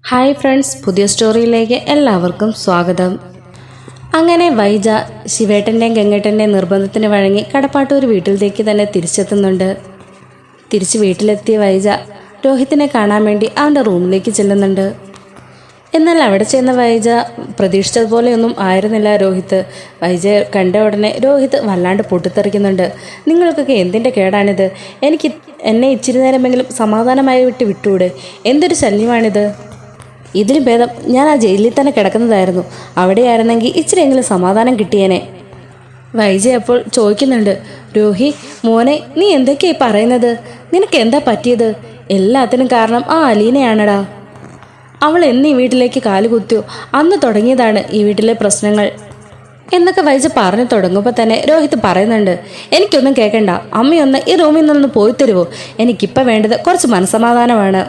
Hi friends, പുതിയ സ്റ്റോറിയിലേക്ക് എല്ലാവർക്കും സ്വാഗതം. അങ്ങനെ വൈജ ശിവേട്ടൻ്റെയും ഗംഗേട്ടൻ്റെയും നിർബന്ധത്തിന് വഴങ്ങി കടപ്പാട്ടൂർ വീട്ടിലേക്ക് തന്നെ തിരിച്ചെത്തുന്നുണ്ട്. തിരിച്ച് വീട്ടിലെത്തിയ വൈജ രോഹിത്തിനെ കാണാൻ വേണ്ടി അവൻ്റെ റൂമിലേക്ക് ചെല്ലുന്നുണ്ട്. എന്നാൽ അവിടെ ചെന്ന വൈജ പ്രതീക്ഷിച്ചതുപോലെയൊന്നും ആയിരുന്നില്ല രോഹിത്ത്. വൈജയെ കണ്ട ഉടനെ രോഹിത്ത് വല്ലാണ്ട് പൊട്ടിത്തെറിക്കുന്നുണ്ട്. നിങ്ങൾക്കൊക്കെ എന്തിൻ്റെ കേടാണിത്? എന്നെ ഇച്ചിരി നേരമെങ്കിലും സമാധാനമായി വിട്ടൂടെ? എന്തൊരു ശല്യമാണിത്? ഇതിന് ഭേദം ഞാൻ ആ ജയിലിൽ തന്നെ കിടക്കുന്നതായിരുന്നു. അവിടെയായിരുന്നെങ്കിൽ ഇച്ചിരിയെങ്കിലും സമാധാനം കിട്ടിയേനെ. വൈജ അപ്പോൾ ചോദിക്കുന്നുണ്ട്, രോഹി മോനെ, നീ എന്തൊക്കെയായി പറയുന്നത്? നിനക്ക് എന്താ പറ്റിയത്? എല്ലാത്തിനും കാരണം ആ അലീനയാണടാ. അവൾ എന്നീ വീട്ടിലേക്ക് കാലുകുത്തിയോ അന്ന് തുടങ്ങിയതാണ് ഈ വീട്ടിലെ പ്രശ്നങ്ങൾ എന്നൊക്കെ വൈജ പറഞ്ഞു തുടങ്ങുമ്പോൾ തന്നെ രോഹിത് പറയുന്നുണ്ട്, എനിക്കൊന്നും കേൾക്കണ്ട. അമ്മയൊന്ന് ഈ റൂമിൽ നിന്ന് പോയി തരുമോ? എനിക്കിപ്പോൾ വേണ്ടത് കുറച്ച് മനസ്സമാധാനമാണ്.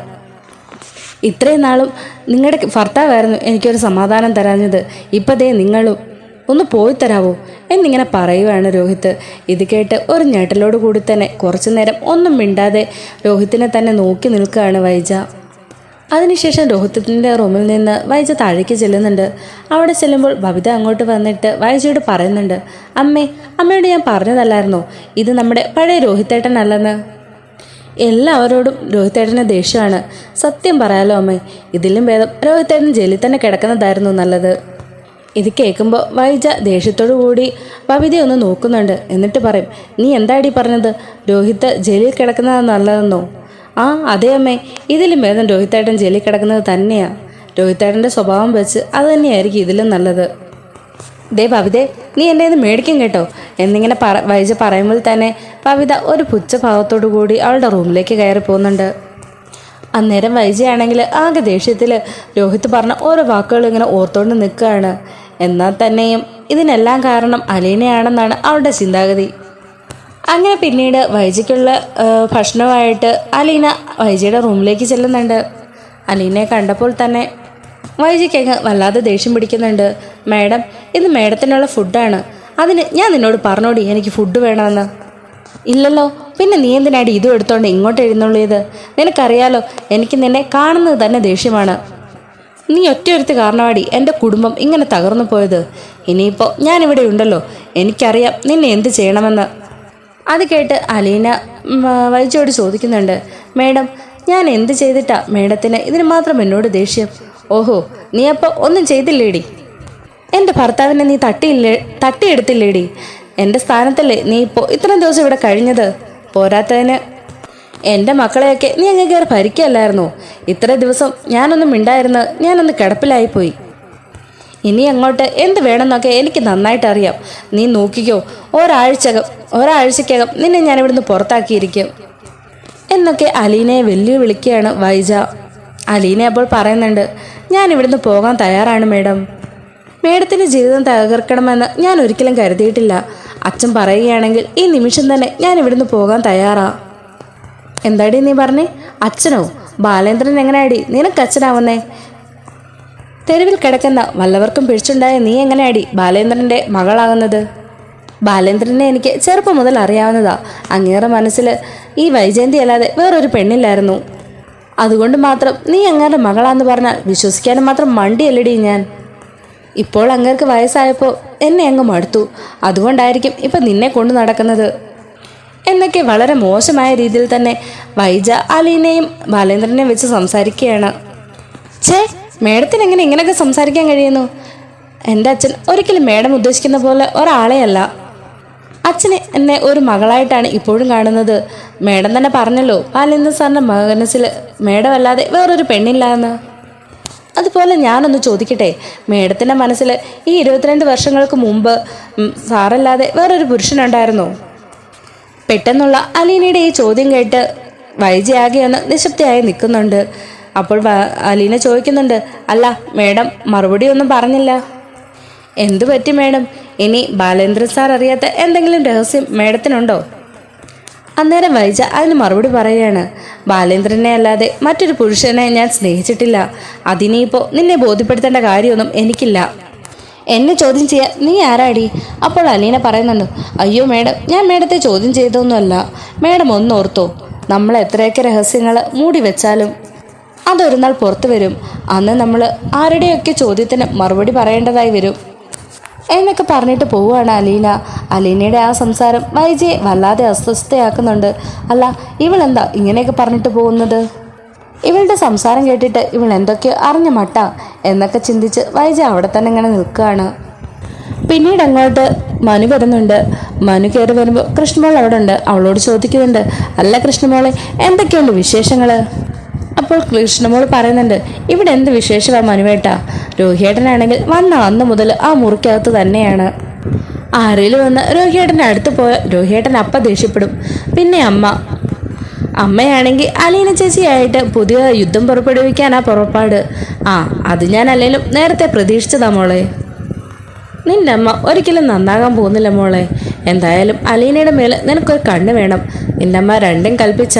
ഇത്രയും നാളും നിങ്ങളുടെ ഭർത്താവായിരുന്നു എനിക്കൊരു സമാധാനം തരാഞ്ഞത്. ഇപ്പം ദേ നിങ്ങളും ഒന്ന് പോയി തരാവോ എന്നിങ്ങനെ പറയുകയാണ് രോഹിത്ത്. ഇത് കേട്ട് ഒരു ഞെട്ടലോട് കൂടി തന്നെ കുറച്ചു നേരം ഒന്നും മിണ്ടാതെ രോഹിത്തിനെ തന്നെ നോക്കി നിൽക്കുകയാണ് വൈജ. അതിനുശേഷം രോഹിത്തിൻ്റെ റൂമിൽ നിന്ന് വൈജ താഴേക്ക് ചെല്ലുന്നുണ്ട്. അവിടെ ചെല്ലുമ്പോൾ ബബിത അങ്ങോട്ട് വന്നിട്ട് വൈജയോട് പറയുന്നുണ്ട്, അമ്മയോട് ഞാൻ പറഞ്ഞതല്ലായിരുന്നോ ഇത് നമ്മുടെ പഴയ രോഹിത്തേട്ടനല്ലെന്ന്? എല്ലാവരോടും രോഹിത്തേട്ടന് ദേഷ്യമാണ്. സത്യം പറയാലോ അമ്മേ, ഇതിലും ഭേദം രോഹിത്തേട്ടൻ ജയിലിൽ തന്നെ കിടക്കുന്നതായിരുന്നു നല്ലത്. ഇത് കേൾക്കുമ്പോൾ വൈജ ദേഷ്യത്തോടു കൂടി ബബിതയെ ഒന്ന് നോക്കുന്നുണ്ട്. എന്നിട്ട് പറയും, നീ എന്താടി പറഞ്ഞത്? രോഹിത്ത് ജയിലിൽ കിടക്കുന്നതാണ് നല്ലതെന്നോ? ആ അതെ അമ്മേ, ഇതിലും ഭേദം രോഹിത്തേട്ടൻ ജയിലിൽ കിടക്കുന്നത് തന്നെയാണ്. രോഹിത്തേട്ടൻ്റെ സ്വഭാവം വെച്ച് അത് തന്നെയായിരിക്കും ഇതിലും നല്ലത്. ദേ ബബിതേ, നീ എൻ്റെ ഇത് മേടിക്കും കേട്ടോ എന്നിങ്ങനെ വൈജ പറയുമ്പോൾ തന്നെ ബബിത ഒരു പുച്ഛഭാവത്തോടു കൂടി അവളുടെ റൂമിലേക്ക് കയറി പോകുന്നുണ്ട്. അന്നേരം വൈജയാണെങ്കിൽ ആകെ ദേഷ്യത്തിൽ രോഹിത്ത് പറഞ്ഞ ഓരോ വാക്കുകളും ഇങ്ങനെ ഓർത്തുകൊണ്ട് നിൽക്കുകയാണ്. എന്നാൽ തന്നെയും ഇതിനെല്ലാം കാരണം അലീനയാണെന്നാണ് അവളുടെ ചിന്താഗതി. അങ്ങനെ പിന്നീട് വൈജയ്ക്കുള്ള ഭക്ഷണമായിട്ട് അലീന വൈജയുടെ റൂമിലേക്ക് ചെല്ലുന്നുണ്ട്. അലീനയെ കണ്ടപ്പോൾ തന്നെ വൈജയ്ക്കങ്ങ് വല്ലാതെ ദേഷ്യം പിടിക്കുന്നുണ്ട്. മാഡം, ഇത് മാഡത്തിനുള്ള ഫുഡാണ്. അതിന് ഞാൻ നിന്നോട് പറഞ്ഞോടി എനിക്ക് ഫുഡ് വേണമെന്ന്. ഇല്ലല്ലോ, പിന്നെ നീ എന്തിനാടി ഇതും എടുത്തോണ്ട് ഇങ്ങോട്ട് എഴുന്നള്ളിയത്? നിനക്കറിയാലോ എനിക്ക് നിന്നെ കാണുന്നത് തന്നെ ദേഷ്യമാണ്. നീ ഒറ്റയൊരുത്ത് കാരണമാടി എൻ്റെ കുടുംബം ഇങ്ങനെ തകർന്നു പോയത്. ഇനിയിപ്പോൾ ഞാനിവിടെ ഉണ്ടല്ലോ, എനിക്കറിയാം നിന്നെ എന്ത് ചെയ്യണമെന്ന്. അത് കേട്ട് അലീന വൈജയോട് ചോദിക്കുന്നുണ്ട്, മേഡം ഞാൻ എന്ത് ചെയ്തിട്ടാ മേഡത്തിന് ഇതിന് മാത്രം എന്നോട് ദേഷ്യം? ഓഹോ, നീ അപ്പോൾ ഒന്നും ചെയ്തില്ലേടി? എൻ്റെ ഭർത്താവിനെ നീ തട്ടിയെടുത്തില്ലേടി? എൻ്റെ സ്ഥാനത്തല്ലേ നീ ഇപ്പോൾ ഇത്രയും ദിവസം ഇവിടെ കഴിഞ്ഞത്? പോരാത്തതിന് എൻ്റെ മക്കളെയൊക്കെ നീ അങ്ങ് കയറി ഭരിക്കല്ലായിരുന്നോ? ഇത്ര ദിവസം ഞാനൊന്നും മിണ്ടായിരുന്നു, ഞാനൊന്ന് കിടപ്പിലായിപ്പോയി. ഇനി അങ്ങോട്ട് എന്ത് വേണമെന്നൊക്കെ എനിക്ക് നന്നായിട്ട് അറിയാം. നീ നോക്കിക്കോ, ഒരാഴ്ചക്കകം നിന്നെ ഞാൻ ഇവിടുന്ന് പുറത്താക്കിയിരിക്കും എന്നൊക്കെ അലീനയെ വെല്ലുവിളിക്കുകയാണ് വൈജ. അലീന അപ്പോൾ പറയുന്നുണ്ട്, ഞാൻ ഇവിടുന്ന് പോകാൻ തയ്യാറാണ് മേഡം. മേഡത്തിൻ്റെ ജീവിതം തകർക്കണമെന്ന് ഞാൻ ഒരിക്കലും കരുതിയിട്ടില്ല. അച്ഛൻ പറയുകയാണെങ്കിൽ ഈ നിമിഷം തന്നെ ഞാൻ ഇവിടുന്ന് പോകാൻ തയ്യാറാ. എന്താടി നീ പറഞ്ഞേ? അച്ഛനോ? ബാലേന്ദ്രൻ എങ്ങനെയാടി നിനക്ക് അച്ഛനാവുന്നേ? തെരുവിൽ കിടക്കുന്ന വല്ലവർക്കും പിടിച്ചുണ്ടായ നീ എങ്ങനെയാടി ബാലേന്ദ്രൻ്റെ മകളാകുന്നത്? ബാലേന്ദ്രനെ എനിക്ക് ചെറുപ്പം മുതൽ അറിയാവുന്നതാ. അങ്ങേറെ മനസ്സിൽ ഈ വൈജയന്തി അല്ലാതെ വേറൊരു പെണ്ണില്ലായിരുന്നു. അതുകൊണ്ട് മാത്രം നീ അങ്ങേരുടെ മകളാന്ന് പറഞ്ഞാൽ വിശ്വസിക്കാനും മാത്രം മണ്ടിയല്ലടി ഞാൻ. ഇപ്പോൾ അങ്ങേർക്ക് വയസ്സായപ്പോൾ എന്നെ അങ്ങ് മടുത്തു. അതുകൊണ്ടായിരിക്കും ഇപ്പം നിന്നെ കൊണ്ടു നടക്കുന്നത് എന്നൊക്കെ വളരെ മോശമായ രീതിയിൽ തന്നെ വൈജ അലീനയും ബാലേന്ദ്രനെയും വെച്ച് സംസാരിക്കുകയാണ്. മേഡത്തിന് എങ്ങനെ ഇങ്ങനെയൊക്കെ സംസാരിക്കാൻ കഴിയുന്നു? എൻ്റെ അച്ഛൻ ഒരിക്കലും മേഡം ഉദ്ദേശിക്കുന്ന പോലെ ഒരാളെയല്ല. അച്ഛനെ എന്നെ ഒരു മകളായിട്ടാണ് ഇപ്പോഴും കാണുന്നത്. മേഡം തന്നെ പറഞ്ഞല്ലോ ബാലേന്ദ്രൻ സാറിൻ്റെ മനസ്സിൽ മേഡം അല്ലാതെ വേറൊരു പെണ്ണില്ല എന്ന്. അതുപോലെ ഞാനൊന്ന് ചോദിക്കട്ടെ, മേഡത്തിൻ്റെ മനസ്സിൽ ഈ 22 വർഷങ്ങൾക്ക് മുമ്പ് സാറല്ലാതെ വേറൊരു പുരുഷനുണ്ടായിരുന്നോ? പെട്ടെന്നുള്ള അലീനയുടെ ഈ ചോദ്യം കേട്ട് വൈജയാകെ ഒന്ന് നിശബ്ദയായി നിൽക്കുന്നുണ്ട്. അപ്പോൾ അലീന ചോദിക്കുന്നുണ്ട്, അല്ല മേഡം മറുപടി ഒന്നും പറഞ്ഞില്ല. എന്തു പറ്റി മേഡം? ഇനി ബാലേന്ദ്രൻ സാർ അറിയാത്ത എന്തെങ്കിലും രഹസ്യം മേഡത്തിനുണ്ടോ? അന്നേരം വൈജ അതിന് മറുപടി പറയുകയാണ്, ബാലേന്ദ്രനെ അല്ലാതെ മറ്റൊരു പുരുഷനെ ഞാൻ സ്നേഹിച്ചിട്ടില്ല. അതിനിപ്പോൾ നിന്നെ ബോധ്യപ്പെടുത്തേണ്ട കാര്യമൊന്നും എനിക്കില്ല. എന്നെ ചോദ്യം ചെയ്യാൻ നീ ആരാടി? അപ്പോൾ അലീന പറയുന്നുണ്ട്, അയ്യോ മേഡം, ഞാൻ മേഡത്തെ ചോദ്യം ചെയ്തൊന്നുമല്ല. മേഡം ഒന്നോർത്തോ, നമ്മൾ എത്രയൊക്കെ രഹസ്യങ്ങൾ മൂടി വെച്ചാലും അതൊരു നാൾ പുറത്തു വരും. അന്ന് നമ്മൾ ആരുടെയൊക്കെ ചോദ്യത്തിന് മറുപടി പറയേണ്ടതായി വരും എന്നൊക്കെ പറഞ്ഞിട്ട് പോവുകയാണ് അലീന. അലീനയുടെ ആ സംസാരം വൈജയെ വല്ലാതെ അസ്വസ്ഥയാക്കുന്നുണ്ട്. അല്ല, ഇവളെന്താ ഇങ്ങനെയൊക്കെ പറഞ്ഞിട്ട് പോകുന്നത്? ഇവളുടെ സംസാരം കേട്ടിട്ട് ഇവൾ എന്തൊക്കെയോ അറിഞ്ഞ മട്ട എന്നൊക്കെ ചിന്തിച്ച് വൈജ അവിടെ തന്നെ ഇങ്ങനെ നിൽക്കുകയാണ്. പിന്നീട് അങ്ങോട്ട് മനു വരുന്നുണ്ട്. മനു കയറി വരുമ്പോൾ കൃഷ്ണമോൾ അവിടെ ഉണ്ട്. അവളോട് ചോദിക്കുന്നുണ്ട്, അല്ല കൃഷ്ണമോളെ, എന്തൊക്കെയുണ്ട് വിശേഷങ്ങൾ? അപ്പോൾ കൃഷ്ണമോൾ പറയുന്നുണ്ട്, ഇവിടെ എന്ത് വിശേഷമാ മനുവേട്ടാ? രോഹിയേട്ടനാണെങ്കിൽ വന്ന അന്ന് മുതൽ ആ മുറിക്കകത്ത് തന്നെയാണ്. ആരെങ്കിലും വന്ന് രോഹിയേട്ടൻ്റെ അടുത്ത് പോയ രോഹിയേട്ടൻ അപ്പം ദേഷ്യപ്പെടും. പിന്നെ അമ്മയാണെങ്കിൽ അലീന ചേച്ചിയായിട്ട് പുതിയ യുദ്ധം പുറപ്പെടുവിക്കാനാ പുറപ്പാട്. അത് ഞാൻ അല്ലെങ്കിലും നേരത്തെ പ്രതീക്ഷിച്ചതാ മോളെ. നിന്റെ അമ്മ ഒരിക്കലും നന്നാകാൻ പോകുന്നില്ല മോളെ. എന്തായാലും അലീനയുടെ മേലെ നിനക്കൊരു കണ്ണ് വേണം. നിന്റെ അമ്മ രണ്ടും കൽപ്പിച്ച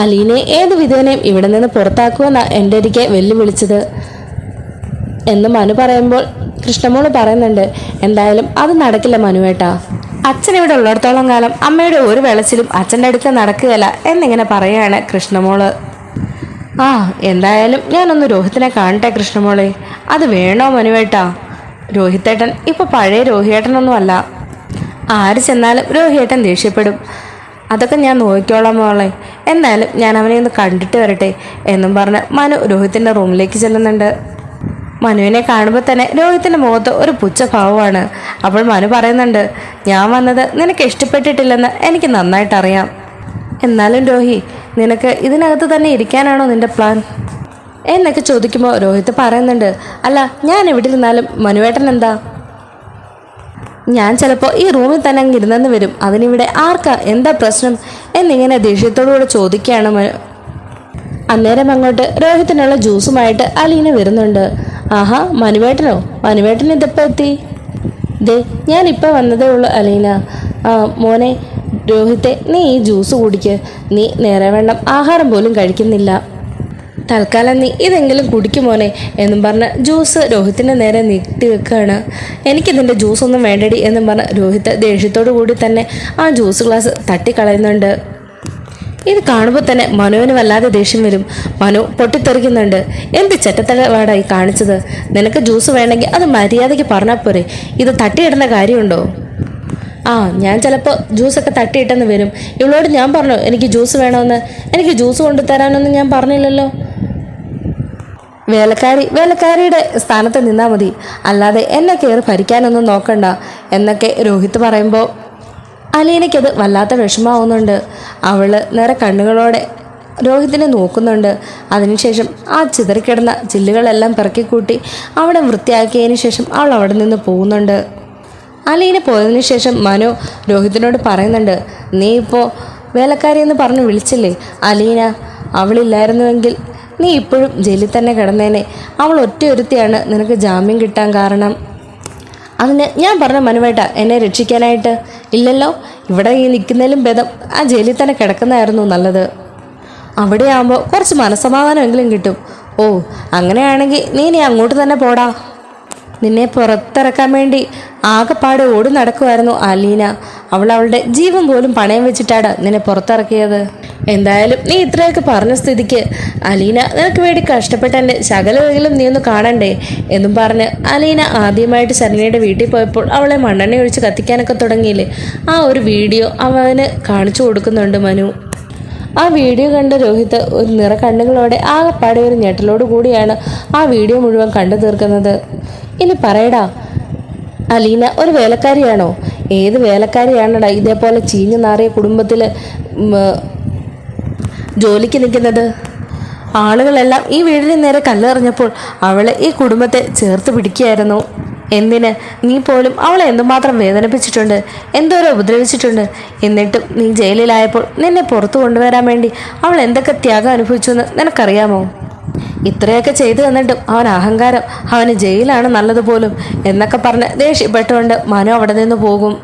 അലീനെ ഏത് വിധേനയും ഇവിടെ നിന്ന് പുറത്താക്കുമെന്നാ എൻ്റെ ഒരിക്കൽ വെല്ലുവിളിച്ചത് എന്ന് മനു പറയുമ്പോൾ കൃഷ്ണമോള് പറയുന്നുണ്ട്, എന്തായാലും അത് നടക്കില്ല മനുവേട്ടാ. അച്ഛൻ ഇവിടെ ഉള്ളിടത്തോളം കാലം അമ്മയുടെ ഒരു വെളച്ചിലും അച്ഛൻ്റെ അടുത്ത് നടക്കുകയല്ല എന്നിങ്ങനെ പറയുകയാണ് കൃഷ്ണമോള്. എന്തായാലും ഞാനൊന്ന് രോഹിത്തിനെ കാണട്ടെ കൃഷ്ണമോളെ. അത് വേണോ മനുവേട്ടാ? രോഹിത്തേട്ടൻ ഇപ്പോൾ പഴയ രോഹിയേട്ടനൊന്നുമല്ല. ആര് ചെന്നാലും രോഹിയേട്ടൻ ദേഷ്യപ്പെടും. അതൊക്കെ ഞാൻ നോക്കിക്കോളാം മോളെ. എന്തായാലും ഞാൻ അവനെ ഒന്ന് കണ്ടിട്ട് വരട്ടെ എന്നും പറഞ്ഞ് മനു രോഹിത്തിൻ്റെ റൂമിലേക്ക് ചെല്ലുന്നുണ്ട്. മനുവിനെ കാണുമ്പോൾ തന്നെ രോഹിത്തിൻ്റെ മുഖത്ത് ഒരു പുച്ഛഭാവമാണ്. അപ്പോൾ മനു പറയുന്നുണ്ട്, ഞാൻ വന്നത് നിനക്ക് ഇഷ്ടപ്പെട്ടിട്ടില്ലെന്ന് എനിക്ക് നന്നായിട്ടറിയാം. എന്നാലും രോഹി, നിനക്ക് ഇതിനകത്ത് തന്നെ ഇരിക്കാനാണോ നിന്റെ പ്ലാൻ എന്നൊക്കെ ചോദിക്കുമ്പോൾ രോഹിത്ത് പറയുന്നുണ്ട്, അല്ല ഞാൻ എവിടെ ഇരുന്നാലും മനുവേട്ടൻ എന്താ? ഞാൻ ചിലപ്പോൾ ഈ റൂമിൽ തന്നെ അങ്ങ് ഇരുന്നെന്ന് വരും. അതിനിവിടെ ആർക്കാ എന്താ പ്രശ്നം എന്നിങ്ങനെ ദേഷ്യത്തോടുകൂടെ ചോദിക്കുകയാണ് അന്നേരം അങ്ങോട്ട് രോഹിത്തിനുള്ള ജ്യൂസുമായിട്ട് അലീന വരുന്നുണ്ട്. മനുവേട്ടനോ? മനുവേട്ടൻ ഇതിപ്പോൾ എത്തി? ഞാനിപ്പോൾ വന്നതേ ഉള്ളൂ അലീന. മോനെ രോഹിത്തെ, നീ ഈ ജ്യൂസ് കുടിക്ക്. നീ നേരെ വേണം ആഹാരം പോലും കഴിക്കുന്നില്ല. തൽക്കാലം നീ ഇതെങ്കിലും കുടിക്കുമോനെ എന്നും പറഞ്ഞ് ജ്യൂസ് രോഹിത്തിൻ്റെ നേരെ നീട്ടി വെക്കുകയാണ്. എനിക്കിതിൻ്റെ ജ്യൂസൊന്നും വേണ്ടടി എന്നും പറഞ്ഞ് രോഹിത്ത് ദേഷ്യത്തോടു കൂടി തന്നെ ആ ജ്യൂസ് ഗ്ലാസ് തട്ടിക്കളയുന്നുണ്ട്. ഇത് കാണുമ്പോൾ തന്നെ മനുവിന് വല്ലാതെ ദേഷ്യം വരും. മനു പൊട്ടിത്തെറിക്കുന്നുണ്ട്. എന്ത് ചെറ്റത്തലവാടായി കാണിച്ചത്? നിനക്ക് ജ്യൂസ് വേണമെങ്കിൽ അത് മര്യാദയ്ക്ക് പറഞ്ഞാൽ പോരെ, ഇത് തട്ടിയിടേണ്ട കാര്യമുണ്ടോ? ഞാൻ ചിലപ്പോൾ ജ്യൂസൊക്കെ തട്ടിയിട്ടെന്ന് വരും. ഇവളോട് ഞാൻ പറഞ്ഞു എനിക്ക് ജ്യൂസ് വേണമെന്ന്. എനിക്ക് ജ്യൂസ് കൊണ്ടുതരാനൊന്നും ഞാൻ പറഞ്ഞില്ലല്ലോ. വേലക്കാരിയുടെ സ്ഥാനത്ത് നിന്നാൽ മതി, അല്ലാതെ എന്നെ കയറി ഭരിക്കാനൊന്നും നോക്കണ്ട എന്നൊക്കെ രോഹിത്ത് പറയുമ്പോൾ അലീനയ്ക്കത് വല്ലാത്ത വിഷമാവുന്നുണ്ട്. അവള് നേരെ കണ്ണുകളോടെ രോഹിത്തിനെ നോക്കുന്നുണ്ട്. അതിനുശേഷം ആ ചിതറിക്കിടന്ന ചില്ലുകളെല്ലാം പിറക്കിക്കൂട്ടി അവിടെ വൃത്തിയാക്കിയതിന് ശേഷം അവൾ അവിടെ നിന്ന് പോകുന്നുണ്ട്. അലീന പോയതിനു ശേഷം മനു രോഹിത്തിനോട് പറയുന്നുണ്ട്, നീ ഇപ്പോൾ വേലക്കാരി എന്ന് പറഞ്ഞ് വിളിച്ചില്ലേ അലീന? അവളില്ലായിരുന്നുവെങ്കിൽ നീ ഇപ്പോഴും ജയിലിൽ തന്നെ കിടന്നേനെ. അവൾ ഒറ്റയൊരുത്തിയാണ് നിനക്ക് ജാമ്യം കിട്ടാൻ കാരണം. അതിന് ഞാൻ പറഞ്ഞ മനുവേട്ട എന്നെ രക്ഷിക്കാനായിട്ട് ഇല്ലല്ലോ. ഇവിടെ ഈ നിൽക്കുന്നതിലും ഭേദം ആ ജയിലിൽ തന്നെ കിടക്കുന്നതായിരുന്നു നല്ലത്. അവിടെ ആകുമ്പോൾ കുറച്ച് മനസ്സമാധാനമെങ്കിലും കിട്ടും. അങ്ങനെയാണെങ്കിൽ നീ അങ്ങോട്ട് തന്നെ പോടാ. നിന്നെ പുറത്തിറക്കാൻ വേണ്ടി ആകെപ്പാട് ഓടി നടക്കുമായിരുന്നു അലീന. അവളുടെ ജീവൻ പോലും പണയം വെച്ചിട്ടാണ് നിന്നെ പുറത്തിറക്കിയത്. എന്തായാലും നീ ഇത്രയൊക്കെ പറഞ്ഞ സ്ഥിതിക്ക് അലീന, നിനക്ക് വേണ്ടി കഷ്ടപ്പെട്ട എൻ്റെ ശകലമെങ്കിലും നീ ഒന്ന് കാണണ്ടേ എന്നും പറഞ്ഞ് അലീന ആദ്യമായിട്ട് ശരണ്യയുടെ വീട്ടിൽ പോയപ്പോൾ അവളെ മണ്ണെണ്ണ ഒഴിച്ച് കത്തിക്കാനൊക്കെ തുടങ്ങിയില്ലേ, ആ ഒരു വീഡിയോ അവന് കാണിച്ചു കൊടുക്കുന്നുണ്ട് മനു. ആ വീഡിയോ കണ്ട രോഹിത്ത് ഒരു നിറ കണ്ണുകളോടെ ആകെപ്പാടെ ഒരു ഞെട്ടലോട് കൂടിയാണ് ആ വീഡിയോ മുഴുവൻ കണ്ടു തീർക്കുന്നത്. ഇനി പറയടാ, അലീന ഒരു വേലക്കാരിയാണോ? ഏത് വേലക്കാരിയാണടാ ഇതേപോലെ ചീഞ്ഞു നാറിയ കുടുംബത്തിൽ ജോലിക്ക് നിൽക്കുന്നത്? ആളുകളെല്ലാം ഈ വീടിന് നേരെ കല്ലെറിഞ്ഞപ്പോൾ അവളെ ഈ കുടുംബത്തെ ചേർത്ത് പിടിക്കുകയായിരുന്നു. എന്തിന്? നീ പോലും അവളെ എന്തുമാത്രം വേദനിപ്പിച്ചിട്ടുണ്ട്, എന്തോരം ഉപദ്രവിച്ചിട്ടുണ്ട്. എന്നിട്ടും നീ ജയിലിലായപ്പോൾ നിന്നെ പുറത്തു കൊണ്ടുവരാൻ വേണ്ടി അവൾ എന്തൊക്കെ ത്യാഗം അനുഭവിച്ചു എന്ന് നിനക്കറിയാമോ? ഇത്രയൊക്കെ ചെയ്തു തന്നിട്ടും അവൻ അഹങ്കാരം, അവന് ജയിലാണ് നല്ലതുപോലും എന്നൊക്കെ പറഞ്ഞ് ദേഷ്യപ്പെട്ടുകൊണ്ട് മനു അവിടെ നിന്ന് പോകും.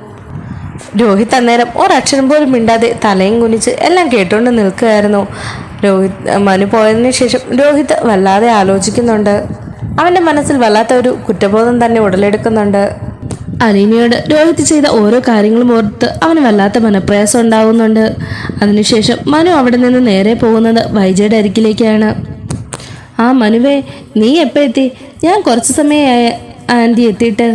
രോഹിത് അന്നേരം ഒരക്ഷരം പോലും മിണ്ടാതെ തലയും കുനിച്ച് എല്ലാം കേട്ടുകൊണ്ട് നിൽക്കുകയായിരുന്നു. മനു പോയതിനു ശേഷം രോഹിത് വല്ലാതെ ആലോചിക്കുന്നുണ്ട്. അവൻ്റെ മനസ്സിൽ വല്ലാത്ത ഒരു കുറ്റബോധം തന്നെ ഉടലെടുക്കുന്നുണ്ട്. അലീനയോട് രോഹിത് ചെയ്ത ഓരോ കാര്യങ്ങളും ഓർത്ത് അവന് വല്ലാത്ത മനപ്രയാസം ഉണ്ടാവുന്നുണ്ട്. അതിനുശേഷം മനു അവിടെ നിന്ന് നേരെ പോകുന്നത് വൈജയുടെ അരികിലേക്കാണ്. ആ മനുവേ, നീ എപ്പോൾ എത്തി? ഞാൻ കുറച്ച് സമയമായ ആൻറ്റി എത്തിയിട്ട്.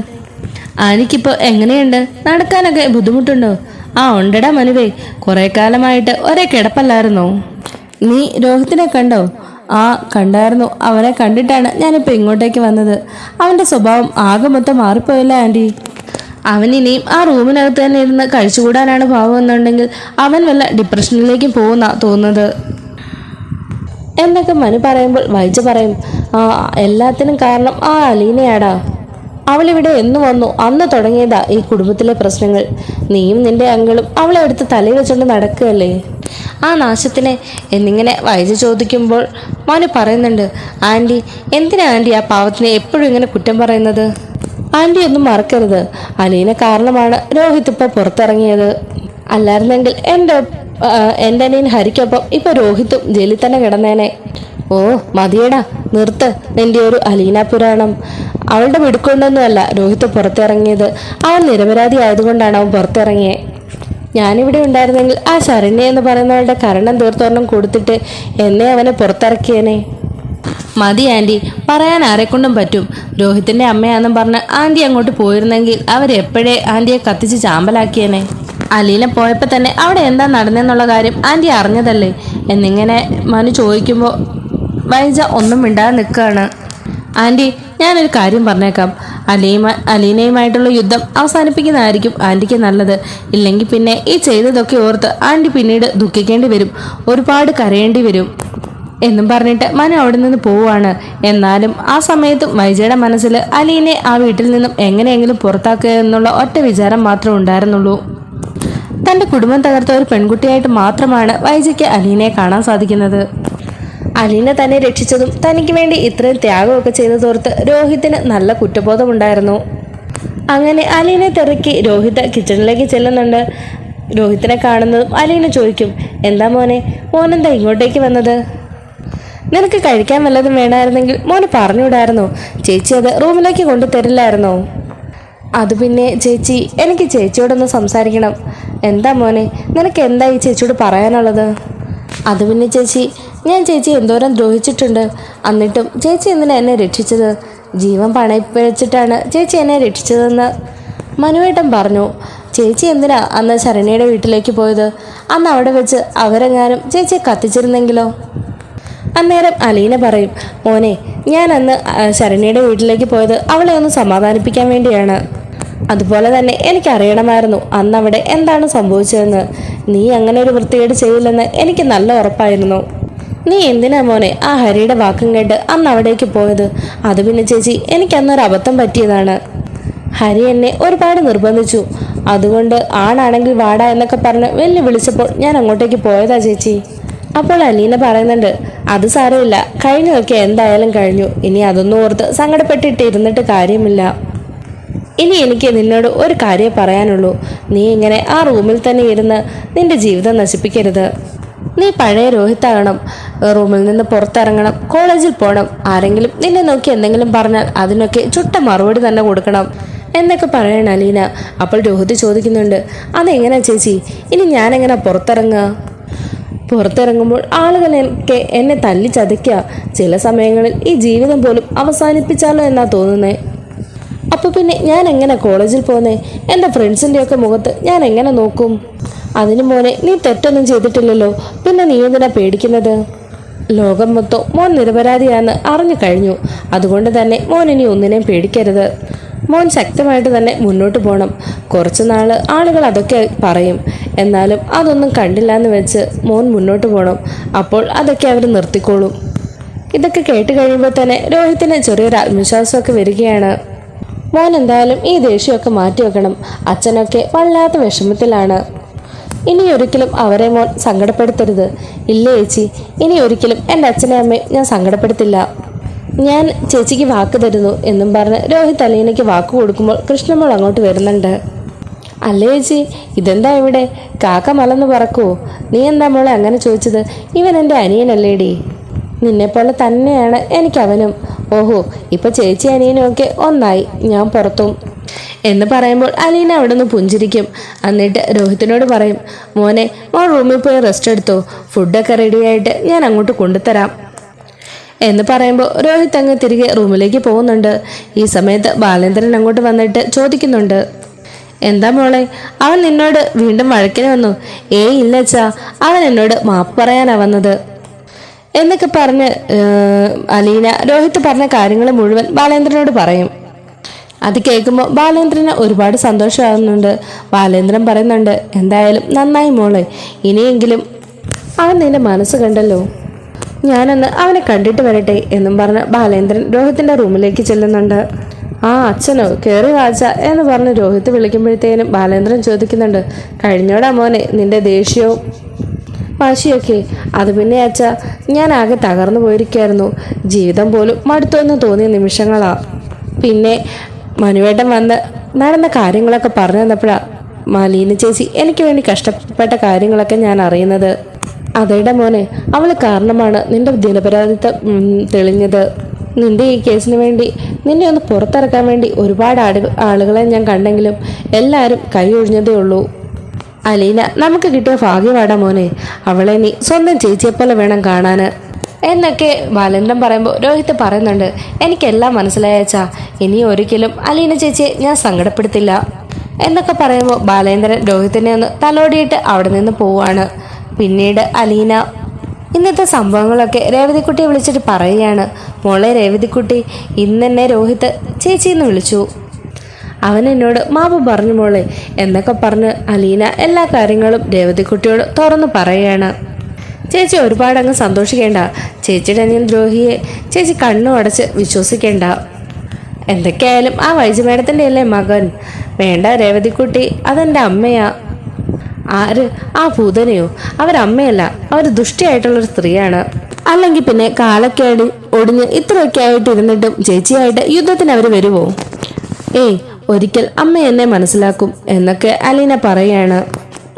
ആനിക്കിപ്പോൾ എങ്ങനെയുണ്ട്? നടക്കാനൊക്കെ ബുദ്ധിമുട്ടുണ്ടോ? ആ ഉണ്ടടാ മനുവേ, കുറേ കാലമായിട്ട് ഒരേ കിടപ്പല്ലായിരുന്നോ? നീ രോഹിത്തിനെ കണ്ടോ? ആ കണ്ടായിരുന്നു. അവനെ കണ്ടിട്ടാണ് ഞാനിപ്പോൾ ഇങ്ങോട്ടേക്ക് വന്നത്. അവൻ്റെ സ്വഭാവം ആകെ മൊത്തം മാറിപ്പോയല്ലോ ആൻറ്റി. അവനിനിയും ആ റൂമിനകത്ത് തന്നെ ഇരുന്ന് കഴിച്ചുകൂടാനാണ് ഭാവമെന്നുണ്ടെങ്കിൽ അവൻ വല്ല ഡിപ്രഷനിലേക്കും പോകുന്ന തോന്നുന്നത് എന്നൊക്കെ മനു പറയുമ്പോൾ വൈജ പറയും, ആ എല്ലാത്തിനും കാരണം ആ അലീനയാടാ. അവളിവിടെ എന്ന് വന്നു അന്ന് തുടങ്ങിയതാ ഈ കുടുംബത്തിലെ പ്രശ്നങ്ങൾ. നീയും നിന്റെ അങ്കിളും അവളെ എടുത്ത് തലയിൽ വെച്ചുകൊണ്ട് നടക്കുകയല്ലേ ആ നാശത്തിനെ എന്നിങ്ങനെ വൈജ ചോദിക്കുമ്പോൾ മനു പറയുന്നുണ്ട്, ആൻറ്റി എന്തിനാ ആൻറ്റി ആ പാവത്തിനെ എപ്പോഴും ഇങ്ങനെ കുറ്റം പറയുന്നത്? ആൻറ്റി ഒന്നും മറക്കരുത്, അലീന കാരണമാണ് രോഹിത് ഇപ്പോൾ പുറത്തിറങ്ങിയത്. അല്ലായിരുന്നെങ്കിൽ എൻ്റെ അനിയൻ ഹരിക്കൊപ്പം ഇപ്പൊ രോഹിത്തും ജയിലിൽ തന്നെ കിടന്നേനെ. ഓ മതിയടാ, നിർത്ത് നിന്റെ ഒരു അലീന പുരാണം. അവളുടെ മിടുക്കൊണ്ടൊന്നുമല്ല രോഹിത് പുറത്തിറങ്ങിയത്. അവൻ നിരപരാധി ആയതുകൊണ്ടാണ് അവൻ പുറത്തിറങ്ങിയത്. ഞാനിവിടെ ഉണ്ടായിരുന്നെങ്കിൽ ആ ശരണ്യ എന്ന് പറയുന്നവളുടെ കരണം തീർത്തൊരെണ്ണം കൊടുത്തിട്ട് എന്നെ അവനെ പുറത്തിറക്കിയേനെ. മതി ആൻറ്റി, പറയാൻ ആരെക്കൊണ്ടും പറ്റും. രോഹിത്തിൻ്റെ അമ്മയാണെന്നും പറഞ്ഞ് ആൻറ്റി അങ്ങോട്ട് പോയിരുന്നെങ്കിൽ അവരെപ്പോഴേ ആൻറ്റിയെ കത്തിച്ച് ചാമ്പലാക്കിയേനെ. അലീന പോയപ്പോൾ തന്നെ അവിടെ എന്താ നടന്നെന്നുള്ള കാര്യം ആൻറ്റി അറിഞ്ഞതല്ലേ എന്നിങ്ങനെ മനു ചോദിക്കുമ്പോൾ വൈജ ഒന്നും മിണ്ടാതെ നിൽക്കുകയാണ്. ആൻറ്റി, ഞാനൊരു കാര്യം പറഞ്ഞേക്കാം. അലീനയുമായിട്ടുള്ള യുദ്ധം അവസാനിപ്പിക്കുന്നതായിരിക്കും ആൻറ്റിക്ക് നല്ലത്. ഇല്ലെങ്കിൽ പിന്നെ ഈ ചെയ്തതൊക്കെ ഓർത്ത് ആൻറ്റി പിന്നീട് ദുഃഖിക്കേണ്ടി വരും, ഒരുപാട് കരയേണ്ടി വരും എന്നും പറഞ്ഞിട്ട് മനു അവിടെ നിന്ന് പോവുകയാണ്. എന്നാലും ആ സമയത്തും വൈജയുടെ മനസ്സിൽ അലീനെ ആ വീട്ടിൽ നിന്നും എങ്ങനെയെങ്കിലും പുറത്താക്കുക എന്നുള്ള ഒറ്റ വിചാരം മാത്രമേ ഉണ്ടായിരുന്നുള്ളൂ. തൻ്റെ കുടുംബം തകർത്ത ഒരു പെൺകുട്ടിയായിട്ട് മാത്രമാണ് വൈജയ്ക്ക് അലീനയെ കാണാൻ സാധിക്കുന്നത്. അലീന തന്നെ രക്ഷിച്ചതും തനിക്ക് വേണ്ടി ഇത്രയും ത്യാഗമൊക്കെ ചെയ്തതോർത്ത് രോഹിത്തിന് നല്ല കുറ്റബോധമുണ്ടായിരുന്നു. അങ്ങനെ അലീനെ തിരക്കി രോഹിത് കിച്ചണിലേക്ക് ചെല്ലുന്നുണ്ട്. രോഹിത്തിനെ കാണുന്നതും അലീന ചോദിക്കും, എന്താ മോനെന്താ ഇങ്ങോട്ടേക്ക് വന്നത്? നിനക്ക് കഴിക്കാൻ വല്ലതും വേണമായിരുന്നെങ്കിൽ മോന് പറഞ്ഞുവിടായിരുന്നോ? ചേച്ചി അത് റൂമിലേക്ക് കൊണ്ടു തരില്ലായിരുന്നോ? അത് പിന്നെ ചേച്ചി, എനിക്ക് ചേച്ചിയോടൊന്ന് സംസാരിക്കണം. എന്താ മോനെ, നിനക്ക് എന്താ ഈ ചേച്ചിയോട് പറയാനുള്ളത്? അത് പിന്നെ ചേച്ചി, ഞാൻ ചേച്ചി എന്തോരം ദ്രോഹിച്ചിട്ടുണ്ട്. എന്നിട്ടും ചേച്ചി എന്തിനാ എന്നെ രക്ഷിച്ചത്? ജീവൻ പണയപ്പിച്ചിട്ടാണ് ചേച്ചി എന്നെ രക്ഷിച്ചതെന്ന് മനുവേട്ടൻ പറഞ്ഞു. ചേച്ചി എന്തിനാ അന്ന് ശരണ്യയുടെ വീട്ടിലേക്ക് പോയത്? അന്ന് അവിടെ വെച്ച് അവരെങ്ങാനും ചേച്ചിയെ കത്തിച്ചിരുന്നെങ്കിലോ? അന്നേരം അലീന പറയും, മോനെ, ഞാൻ അന്ന് ശരണ്യയുടെ വീട്ടിലേക്ക് പോയത് അവളെ ഒന്ന് സമാധാനിപ്പിക്കാൻ വേണ്ടിയാണ്. അതുപോലെ തന്നെ എനിക്കറിയണമായിരുന്നു അന്ന് അവിടെ എന്താണ് സംഭവിച്ചതെന്ന്. നീ അങ്ങനെ ഒരു വൃത്തികേട് ചെയ്യില്ലെന്ന് എനിക്ക് നല്ല ഉറപ്പായിരുന്നു. നീ എന്തിനാ മോനെ ആ ഹരിയുടെ വാക്കും കേട്ട് അന്ന് അവിടേക്ക് പോയത്? അത് പിന്നെ ചേച്ചി, എനിക്കന്നൊരു അബദ്ധം പറ്റിയതാണ്. ഹരി എന്നെ ഒരുപാട് നിർബന്ധിച്ചു. അതുകൊണ്ട് ആണാണെങ്കിൽ വാടാ എന്നൊക്കെ പറഞ്ഞ് വിളിച്ചപ്പോൾ ഞാൻ അങ്ങോട്ടേക്ക് പോയതാ ചേച്ചി. അപ്പോൾ അലീന പറയുന്നുണ്ട്, അത് സാരമില്ല, കഴിഞ്ഞതൊക്കെ എന്തായാലും കഴിഞ്ഞു. ഇനി അതൊന്നും ഓർത്ത് സങ്കടപ്പെട്ടിട്ട് ഇരുന്നിട്ട് കാര്യമില്ല. ഇനി എനിക്ക് നിന്നോട് ഒരു കാര്യം പറയാനുള്ളൂ. നീ ഇങ്ങനെ ആ റൂമിൽ തന്നെ ഇരുന്ന് നിന്റെ ജീവിതം നശിപ്പിക്കരുത്. നീ പഴയ രോഹിത്താകണം. റൂമിൽ നിന്ന് പുറത്തിറങ്ങണം, കോളേജിൽ പോകണം. ആരെങ്കിലും നിന്നെ നോക്കി എന്തെങ്കിലും പറഞ്ഞാൽ അതിനൊക്കെ ചുട്ട മറുപടി തന്നെ കൊടുക്കണം എന്നൊക്കെ പറയണം അലീന. അപ്പോൾ രോഹിത് ചോദിക്കുന്നുണ്ട്, അതെങ്ങനെയാ ചേച്ചി, ഇനി ഞാനെങ്ങനെ പുറത്തിറങ്ങുക? പുറത്തിറങ്ങുമ്പോൾ ആളുകൾ എന്നെ തല്ലി ചതയ്ക്കുക. ചില സമയങ്ങളിൽ ഈ ജീവിതം പോലും അവസാനിപ്പിച്ചാലോ എന്നാ തോന്നുന്നേ. അപ്പോൾ പിന്നെ ഞാൻ എങ്ങനെ കോളേജിൽ പോകുന്നേ? എൻ്റെ ഫ്രണ്ട്സിൻ്റെയൊക്കെ മുഖത്ത് ഞാൻ എങ്ങനെ നോക്കും? അതിന് മോനെ, നീ തെറ്റൊന്നും ചെയ്തിട്ടില്ലല്ലോ, പിന്നെ നീ എന്തിനാ പേടിക്കുന്നത്? ലോകം മൊത്തം മോൻ നിരപരാധിയാണെന്ന് അറിഞ്ഞു കഴിഞ്ഞു. അതുകൊണ്ട് തന്നെ മോൻ ഇനി ഒന്നിനെയും പേടിക്കരുത്. മോൻ ശക്തമായിട്ട് തന്നെ മുന്നോട്ട് പോകണം. കുറച്ച് നാൾ ആളുകൾ അതൊക്കെ പറയും, എന്നാലും അതൊന്നും കണ്ടില്ല എന്ന് വെച്ച് മോൻ മുന്നോട്ട് പോകണം. അപ്പോൾ അതൊക്കെ അവർ നിർത്തിക്കോളും. ഇതൊക്കെ കേട്ട് കഴിയുമ്പോൾ തന്നെ രോഹിത്തിന് ചെറിയൊരു ആത്മവിശ്വാസമൊക്കെ വരികയാണ്. മോൻ എന്തായാലും ഈ ദേഷ്യമൊക്കെ മാറ്റി വെക്കണം. അച്ഛനൊക്കെ വല്ലാത്ത വിഷമത്തിലാണ്. ഇനി ഒരിക്കലും അവരെ മോൻ സങ്കടപ്പെടുത്തരുത്. ഇല്ല ചേച്ചി, ഇനി ഒരിക്കലും എൻ്റെ അച്ഛനെ അമ്മയും ഞാൻ സങ്കടപ്പെടുത്തില്ല. ഞാൻ ചേച്ചിക്ക് വാക്ക് തരുന്നു എന്നും പറഞ്ഞ് രോഹിത് അലീനയ്ക്ക് വാക്ക് കൊടുക്കുമ്പോൾ കൃഷ്ണമോൾ അങ്ങോട്ട് വരുന്നുണ്ട്. അല്ലേ ചേച്ചി, ഇതെന്താ ഇവിടെ? കാക്ക മലന്ന് പറക്കുവോ? നീ എന്താ മോളെ അങ്ങനെ ചോദിച്ചത്? ഇവൻ എൻ്റെ അനിയനല്ലേടി? നിന്നെപ്പോലെ തന്നെയാണ് എനിക്കവനും. ഓഹോ, ഇപ്പൊ ചേച്ചി അനിയനും ഒക്കെ ഒന്നായി, ഞാൻ പുറത്തും എന്ന് പറയുമ്പോൾ അലീന അവിടെ നിന്ന് പുഞ്ചിരിക്കും. എന്നിട്ട് രോഹിത്തിനോട് പറയും, മോൻ റൂമിൽ പോയി റെസ്റ്റ് എടുത്തോ, ഫുഡൊക്കെ റെഡിയായിട്ട് ഞാൻ അങ്ങോട്ട് കൊണ്ടുതരാം എന്ന് പറയുമ്പോൾ രോഹിത് അങ്ങ് തിരികെ റൂമിലേക്ക് പോകുന്നുണ്ട്. ഈ സമയത്ത് ബാലേന്ദ്രൻ അങ്ങോട്ട് വന്നിട്ട് ചോദിക്കുന്നുണ്ട്, എന്താ മോളെ, അവൻ നിന്നോട് വീണ്ടും വഴക്കിന് വന്നു? ഇല്ല അച്ഛാ, അവൻ എന്നോട് മാപ്പ് പറയാനാ വന്നത് എന്നൊക്കെ പറഞ്ഞ് അലീന രോഹിത് പറഞ്ഞ കാര്യങ്ങൾ മുഴുവൻ ബാലേന്ദ്രനോട് പറയും. അത് കേൾക്കുമ്പോൾ ബാലേന്ദ്രന് ഒരുപാട് സന്തോഷമാകുന്നുണ്ട്. ബാലേന്ദ്രൻ പറയുന്നുണ്ട്, എന്തായാലും നന്നായി മോളെ, ഇനിയെങ്കിലും അവൻ നിന്റെ മനസ്സ് കണ്ടല്ലോ, ഞാനൊന്ന് അവനെ കണ്ടിട്ട് വരട്ടെ എന്നും പറഞ്ഞ് ബാലേന്ദ്രൻ രോഹിത്തിന്റെ റൂമിലേക്ക് ചെല്ലുന്നുണ്ട്. അച്ഛനോ, കയറി വാച്ച എന്ന് പറഞ്ഞ് രോഹിത് വിളിക്കുമ്പോഴത്തേനും ബാലേന്ദ്രൻ ചോദിക്കുന്നുണ്ട്, കഴിഞ്ഞോടാ മോനെ നിന്റെ ദേഷ്യവും വാശിയൊക്കെ? അത് പിന്നെ അച്ഛ, ഞാൻ ആകെ തകർന്നു പോയിരിക്കായിരുന്നു. ജീവിതം പോലും മടുത്തെന്ന് തോന്നിയ നിമിഷങ്ങളാ. പിന്നെ മനുവേട്ടൻ വന്ന് നടന്ന കാര്യങ്ങളൊക്കെ പറഞ്ഞു തന്നപ്പോഴാ മാലീന ചേച്ചി എനിക്ക് വേണ്ടി കഷ്ടപ്പെട്ട കാര്യങ്ങളൊക്കെ ഞാൻ അറിയുന്നത്. അതേടെ മോനെ, അവള് കാരണമാണ് നിന്റെ നിരപരാധിത്വം തെളിഞ്ഞത്. നിന്റെ ഈ കേസിന് വേണ്ടി നിന്നെ ഒന്ന് പുറത്തിറക്കാൻ വേണ്ടി ഒരുപാട് ആളുകളെ ഞാൻ കണ്ടെങ്കിലും എല്ലാവരും കൈ ഒഴിഞ്ഞതേ ഉള്ളൂ. അലീന നമുക്ക് കിട്ടിയ ഭാഗ്യവാടാ മോനെ, അവളെ നീ സ്വന്തം ചേച്ചിയെപ്പോലെ വേണം കാണാന് എന്നൊക്കെ ബാലേന്ദ്രൻ പറയുമ്പോൾ രോഹിത് പറയുന്നുണ്ട്, എനിക്കെല്ലാം മനസ്സിലായച്ചാ, ഇനി ഒരിക്കലും അലീന ചേച്ചിയെ ഞാൻ സങ്കടപ്പെടുത്തില്ല എന്നൊക്കെ പറയുമ്പോൾ ബാലേന്ദ്രൻ രോഹിത്തിനെ ഒന്ന് തലോടിയിട്ട് അവിടെ നിന്ന് പോവാണ്. പിന്നീട് അലീന ഇന്നത്തെ സംഭവങ്ങളൊക്കെ രേവതിക്കുട്ടിയെ വിളിച്ചിട്ട് പറയുകയാണ്, മോളെ രേവതിക്കുട്ടി, ഇന്നെന്നെ രോഹിത് ചേച്ചിന്ന് വിളിച്ചു, അവൻ എന്നോട് മാപ്പ് പറഞ്ഞു മോളെ എന്നൊക്കെ പറഞ്ഞ് അലീന എല്ലാ കാര്യങ്ങളും രേവതിക്കുട്ടിയോട് തുറന്നു പറയുകയാണ്. ചേച്ചി ഒരുപാട് അങ്ങ് സന്തോഷിക്കേണ്ട, ചേച്ചിയുടെ അനിയൻ ദ്രോഹിയെ ചേച്ചി കണ്ണു അടച്ച് വിശ്വസിക്കേണ്ട. എന്തൊക്കെയായാലും ആ വൈജു മേഡത്തിൻ്റെ അല്ലേ മകൻ. വേണ്ട രേവതിക്കുട്ടി, അതെൻ്റെ അമ്മയാ. ആര്? ആ ഭൂതനെയോ? അവരമ്മയല്ല, അവർ ദുഷ്ടിയായിട്ടുള്ളൊരു സ്ത്രീയാണ്. അല്ലെങ്കിൽ പിന്നെ കാലക്കേടി ഒടിഞ്ഞ് ഇത്രയൊക്കെ ആയിട്ട് ഇരുന്നിട്ടും ചേച്ചിയായിട്ട് യുദ്ധത്തിന് അവർ വരുമോ? ഒരിക്കൽ അമ്മ എന്നെ മനസ്സിലാക്കും എന്നൊക്കെ അലീന പറയാണ്.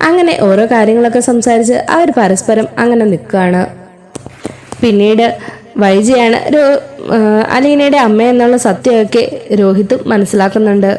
അങ്ങനെ ഓരോ കാര്യങ്ങളൊക്കെ സംസാരിച്ച് അവർ പരസ്പരം അങ്ങനെ നിൽക്കുകയാണ്. പിന്നീട് വൈജയാണ് അലീനയുടെ അമ്മ എന്നുള്ള സത്യമൊക്കെ രോഹിത് മനസ്സിലാക്കുന്നുണ്ട്.